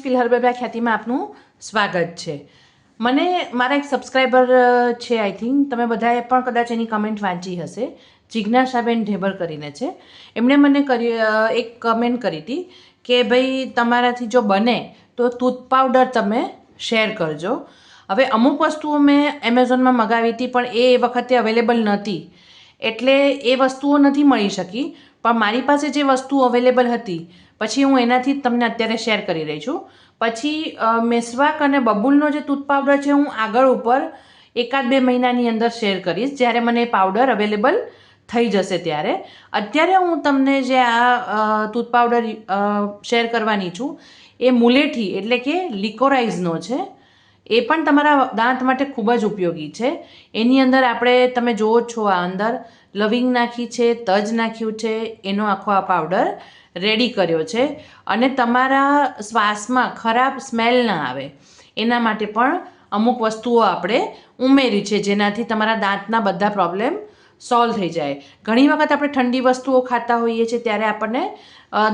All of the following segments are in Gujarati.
ફિલ હર્બલ ખ્યાતિમાં આપનું સ્વાગત છે. મને મારા એક સબસ્ક્રાઈબર છે, આઈ થિંક તમે બધાએ પણ કદાચ એની કમેન્ટ વાંચી હશે. જિજ્ઞાસાબેન ઢેબર કરીને છે. એમણે મને એક કમેન્ટ કરી હતી કે ભાઈ તમારાથી જો બને તો ટૂથ પાવડર તમે શેર કરજો. હવે અમુક વસ્તુઓ મેં એમેઝોનમાં મગાવી હતી પણ એ વખતે અવેલેબલ નહોતી, એટલે એ વસ્તુઓ નથી મળી શકી. પણ મારી પાસે જે વસ્તુ અવેલેબલ હતી પછી હું એનાથી જ તમને અત્યારે શેર કરી રહી છું. પછી મેસવાક અને બબુલનો જે ટૂથ પાવડર છે હું આગળ ઉપર 1-2 મહિનાની અંદર શેર કરીશ, જ્યારે મને એ પાવડર અવેલેબલ થઈ જશે ત્યારે. અત્યારે હું તમને જે આ ટૂથ પાવડર શેર કરવાની છું એ મુલેઠી એટલે કે લિકોરાઇઝનો છે. એ પણ તમારા દાંત માટે ખૂબ જ ઉપયોગી છે. એની અંદર તમે જુઓ છો આ અંદર લવિંગ નાખી છે, તજ નાખ્યું છે, એનો આખો આ પાવડર રેડી કર્યો છે. અને તમારા શ્વાસમાં ખરાબ સ્મેલ ના આવે એના માટે પણ અમુક વસ્તુઓ આપણે ઉમેરી છે, જેનાથી તમારા દાંતના બધા પ્રોબ્લેમ સોલ્વ થઈ જાય. ઘણી વખત આપણે ઠંડી વસ્તુઓ ખાતા હોઈએ છીએ ત્યારે આપણને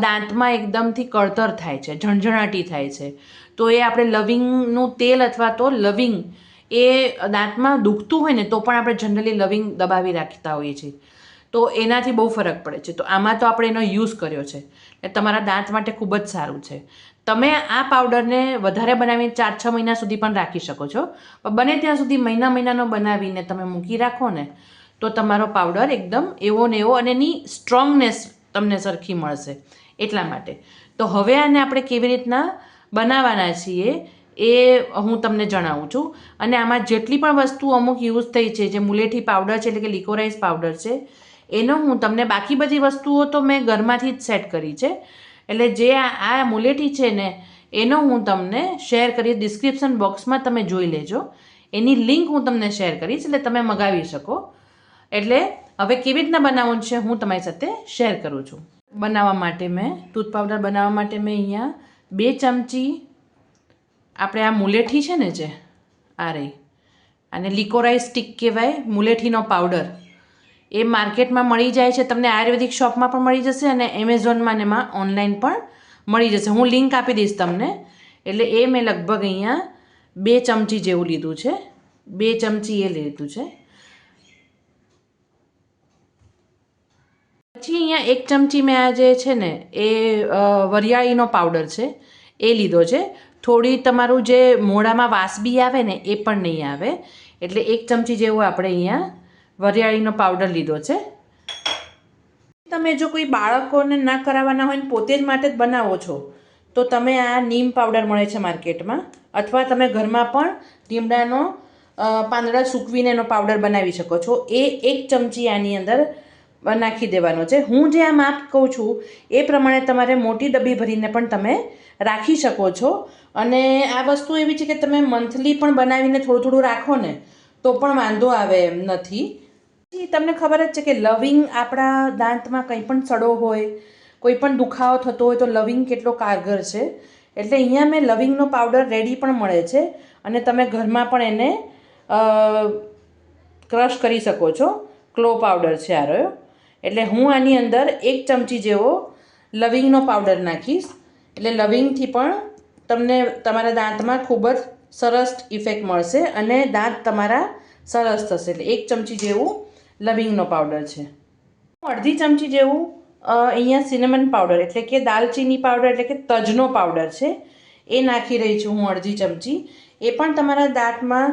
દાંતમાં એકદમથી કળતર થાય છે, ઝણઝણાટી થાય છે. તો એ આપણે લવિંગનું તેલ અથવા તો લવિંગ એ દાંતમાં દુખતું હોય ને તો પણ આપણે જનરલી લવિંગ દબાવી રાખતા હોઈએ છીએ, તો એનાથી બહુ ફરક પડે છે. તો આમાં તો આપણે એનો યુઝ કર્યો છે એ તમારા દાંત માટે ખૂબ જ સારું છે. તમે આ પાવડરને વધારે બનાવીને 4-6 મહિના સુધી પણ રાખી શકો છો, પણ બને ત્યાં સુધી મહિનાનો બનાવીને તમે મૂકી રાખો ને તો તમારો પાવડર એકદમ એવો ને એવો અને એની સ્ટ્રોંગનેસ તમને સરખી મળશે. એટલા માટે તો હવે આને આપણે કેવી રીતના બનાવવાના છીએ એ હું તમને જણાવું છું. અને આમાં જેટલી પણ વસ્તુ અમુક યુઝ થઈ છે, જે મુલેઠી પાવડર છે એટલે કે લિકોરાઇઝ પાવડર છે, એનો હું તમને બાકી બધી વસ્તુઓ તો મેં ઘરમાંથી જ સેટ કરી છે. એટલે જે આ મુલેઠી છે ને એનો હું તમને શેર કરીશ. ડિસ્ક્રિપ્શન બોક્સમાં તમે જોઈ લેજો, એની લિંક હું તમને શેર કરીશ એટલે તમે મગાવી શકો. એટલે હવે કેવી રીતના બનાવવાનું છે હું તમારી સાથે શેર કરું છું. બનાવવા માટે મેં ટૂથ પાવડર બનાવવા માટે મેં અહીંયા 2 ચમચી આપણે આ મુલેઠી છે ને જે આ રહી, આને લિકોરાઇઝ સ્ટિક કહેવાય, મુલેઠીનો પાવડર. એ માર્કેટમાં મળી જાય છે, તમને આયુર્વેદિક શોપમાં પણ મળી જશે અને એમેઝોનમાં ને એમાં ઓનલાઈન પણ મળી જશે. હું લિંક આપી દઈશ તમને. એટલે એ મેં લગભગ અહીંયા 2 ચમચી જેવું લીધું છે. 2 ચમચી એ લીધું છે. પછી અહીંયા 1 ચમચી મેં આ જે છે ને એ વરિયાળીનો પાવડર છે એ લીધો છે. થોડી તમારું જે મોઢામાં વાસબી આવે ને એ પણ નહીં આવે, એટલે 1 ચમચી જેવું આપણે અહીંયા વરિયાળીનો પાવડર લીધો છે. તમે જો કોઈ બાળકોને ના કરાવવાના હોય ને પોતે જ માટે જ બનાવો છો તો તમે આ નીમ પાવડર મળે છે માર્કેટમાં, અથવા તમે ઘરમાં પણ લીમડાનો પાંદડા સૂકવીને એનો પાવડર બનાવી શકો છો. એ 1 ચમચી આની અંદર નાખી દેવાનો છે. હું જે આ માપ કહું છું એ પ્રમાણે તમારે મોટી ડબ્બી ભરીને પણ તમે રાખી શકો છો. અને આ વસ્તુ એવી છે કે તમે મંથલી પણ બનાવીને થોડું થોડું રાખો ને તો પણ વાંધો આવે એમ નથી. તમને ખબર જ છે કે લવિંગ આપણા દાંતમાં કંઈ પણ સડો હોય, કોઈ પણ દુખાવો થતો હોય તો લવિંગ કેટલો કારગર છે. એટલે અહીંયા મેં લવિંગનો પાવડર રેડી પણ મળે છે અને તમે ઘરમાં પણ એને ક્રશ કરી શકો છો. ક્લો પાવડર છે આ રહ્યો. એટલે હું આની અંદર 1 ચમચી જેવો લવિંગનો પાવડર નાખીશ. એટલે લવિંગથી પણ તમને તમારા દાંતમાં ખૂબ જ સરસ ઇફેક્ટ મળશે અને દાંત તમારા સરસ થશે. એટલે 1 ચમચી જેવું લવિંગનો પાવડર છે. 1/2 ચમચી જેવું અહીંયા સિનેમન પાવડર એટલે કે દાલચીની પાવડર એટલે કે તજનો પાવડર છે એ નાખી રહી છું હું 1/2 ચમચી. એ પણ તમારા દાંતમાં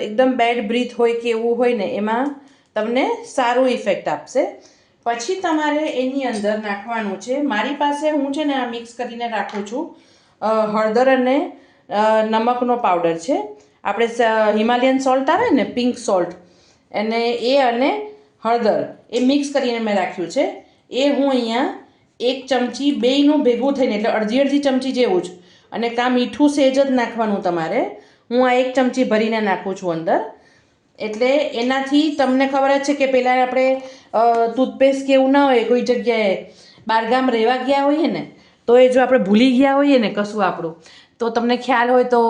એકદમ બેડ બ્રીથ હોય કે એવું હોય ને એમાં તમને સારું ઇફેક્ટ આપશે. પછી તમારે એની અંદર નાખવાનું છે, મારી પાસે હું છે ને આ મિક્સ કરીને રાખું છું, હળદર અને નમકનો પાવડર છે. આપણે હિમાલયન સોલ્ટ આવે ને પિંક સોલ્ટ, અને હળદર એ મિક્સ કરીને મેં રાખ્યું છે. એ હું અહીંયા 1 ચમચી બેયનું ભેગું થઈને એટલે અડધી ચમચી જેવું જ, અને કાં મીઠું સહેજ જ નાખવાનું તમારે. હું આ 1 ચમચી ભરીને નાખું છું અંદર. એટલે એનાથી તમને ખબર જ છે કે પહેલાં આપણે ટૂથપેસ્ટ કે એવું ના હોય કોઈ જગ્યાએ બહારગામ રહેવા ગયા હોઈએ ને તો એ જો આપણે ભૂલી ગયા હોઈએ ને કશું આપણું, તો તમને ખ્યાલ હોય તો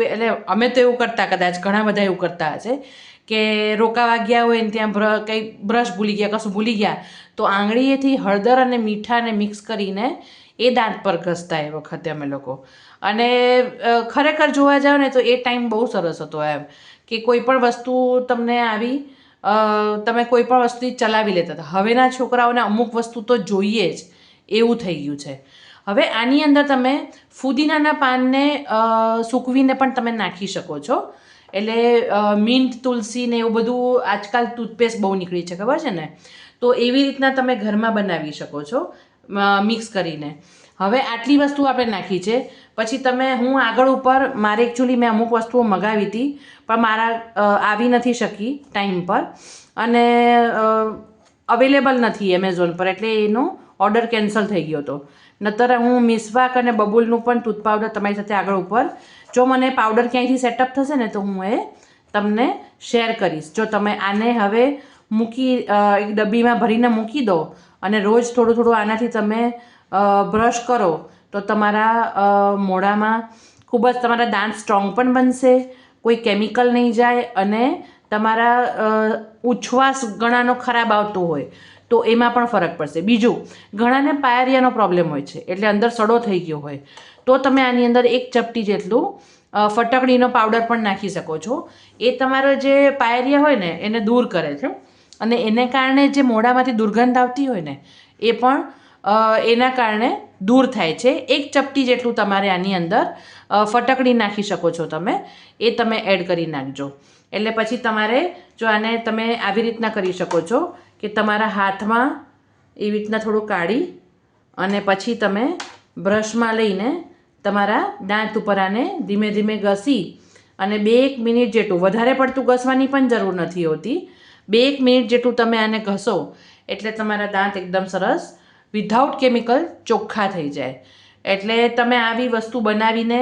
એટલે અમે તો એવું કરતા, કદાચ ઘણા બધા એવું કરતા હશે કે રોકાવા ગયા હોય ને ત્યાં કંઈ બ્રશ ભૂલી ગયા, કશું ભૂલી ગયા તો આંગળીએથી હળદર અને મીઠાને મિક્સ કરીને એ દાંત પર ઘસતા એ વખતે અમે લોકો. અને ખરેખર જોવા જાવ ને તો એ ટાઈમ બહુ સરસ હતો એમ, કે કોઈ પણ વસ્તુ તમને આવી તમે કોઈ પણ વસ્તુ ચલાવી લેતા હતા. હવેના છોકરાઓને અમુક વસ્તુ તો જોઈએ જ એવું થઈ ગયું છે. હવે આની અંદર તમે ફુદીનાના પાનને સૂકવીને પણ તમે નાખી શકો છો. એટલે મિન્ટ, તુલસી ને એવું બધું આજકાલ ટૂથપેસ્ટ બહુ નીકળી છે, ખબર છે ને? તો એવી રીતના તમે ઘરમાં બનાવી શકો છો મિક્સ કરીને. હવે આટલી વસ્તુ આપણે નાખી છે. પછી હું આગળ ઉપર મારે એકચ્યુઅલી મેં અમુક વસ્તુઓ મગાવી હતી પણ મારા આવી નથી શકી ટાઈમ પર, અને અવેલેબલ નથી એમેઝોન પર, એટલે એનો ઓર્ડર કેન્સલ થઈ ગયો હતો. નતર હું મિસવાક અને બબુલનું પણ ટૂથ પાવડર તમારી સાથે આગળ ઉપર, જો મને પાવડર ક્યાંયથી સેટઅપ થશે ને તો હું એ તમને શેર કરીશ. જો તમે આને હવે એક ડબ્બીમાં ભરીને મૂકી દો અને રોજ થોડું થોડું આનાથી તમે બ્રશ કરો તો તમારા મોઢામાં ખૂબ જ તમારા દાંત સ્ટ્રોંગ પણ બનશે, કોઈ કેમિકલ નહીં જાય, અને તમારા ઉચ્છ્વાસ ઘણાનો ખરાબ આવતો હોય તો એમાં પણ ફરક પડશે. બીજું, ઘણાને પાયરિયાનો પ્રોબ્લેમ હોય છે, એટલે અંદર સડો થઈ ગયો હોય, તો તમે આની અંદર 1 ચપટી જેટલું ફટકડીનો પાવડર પણ નાખી શકો છો. એ તમારો જે પાયરિયા હોય ને એને દૂર કરે છે, અને એને કારણે જે મોઢામાંથી દુર્ગંધ આવતી હોય ને એ પણ એના કારણે દૂર થાય છે. 1 ચપટી જેટલું તમારે આની અંદર ફટકડી નાખી શકો છો તમે, એ તમે એડ કરી નાખજો. એટલે પછી તમારે જો આને તમે આવી રીતના કરી શકો છો કે તમારા હાથમાં એવી રીતના થોડું કાઢી અને પછી તમે બ્રશમાં લઈને તમારા દાંત ઉપર આને ધીમે ધીમે ઘસી અને 2-1 મિનિટ જેટલું, વધારે પડતું ઘસવાની પણ જરૂર નથી હોતી, 2-1 મિનિટ જેટલું તમે આને ઘસો એટલે તમારા દાંત એકદમ સરસ વિધાઉટ કેમિકલ ચોખ્ખા થઈ જાય. એટલે તમે આવી વસ્તુ બનાવીને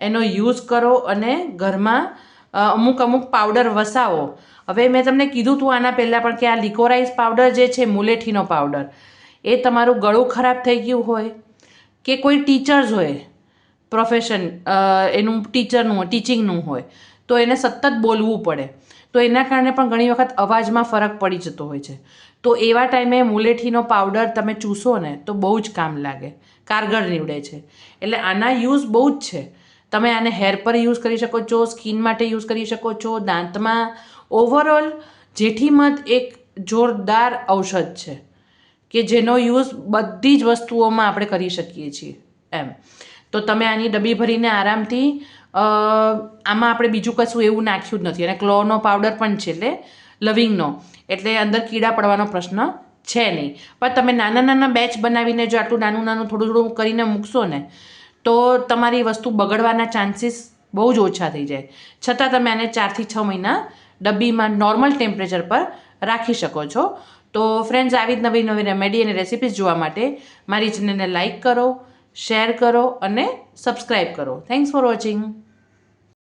એનો યુઝ કરો અને ઘરમાં અમુક પાવડર વસાવો. હવે મેં તમને કીધું હતું આના પહેલાં પણ કે આ લિકોરાઇઝ પાવડર જે છે, મુલેઠીનો પાવડર, એ તમારું ગળું ખરાબ થઈ ગયું હોય કે કોઈ ટીચર્સ હોય પ્રોફેશન એનું ટીચિંગનું હોય તો એને સતત બોલવું પડે, તો એના કારણે પણ ઘણી વખત અવાજમાં ફરક પડી જતો હોય છે. તો એવા ટાઈમે મુલેઠીનો પાવડર તમે ચૂસો ને તો બહુ જ કામ લાગે, કારગર નીવડે છે. એટલે આના યુઝ બહુ જ છે. તમે આને હેર પર યુઝ કરી શકો છો, સ્કિન માટે યુઝ કરી શકો છો, દાંતમાં. ઓવરઓલ જેઠીમધ એક જોરદાર ઔષધ છે કે જેનો યુઝ બધી જ વસ્તુઓમાં આપણે કરી શકીએ છીએ એમ. તો તમે આની ડબ્બી ભરીને આરામથી, આમાં આપણે બીજું કશું એવું નાખ્યું જ નથી, અને ક્લોનો પાવડર પણ છે, એટલે લવિંગનો, એટલે અંદર કીડા પડવાનો પ્રશ્ન છે નહીં. પણ તમે નાના નાના બેચ બનાવીને જો આટલું નાનું નાનું થોડું થોડું કરીને મૂકશો ને તો તમારી વસ્તુ બગડવાના ચાન્સીસ બહુ જ ઓછા થઈ જાય. છતાં તમે આને 4 થી 6 મહિના ડબ્બીમાં નોર્મલ ટેમ્પરેચર પર રાખી શકો છો. તો ફ્રેન્ડ્સ, આવી જ નવી નવી રેમેડી અને રેસિપીઝ જોવા માટે મારી ચેનલને લાઇક કરો, શેર કરો અને સબસ્ક્રાઈબ કરો. Thanks for watching.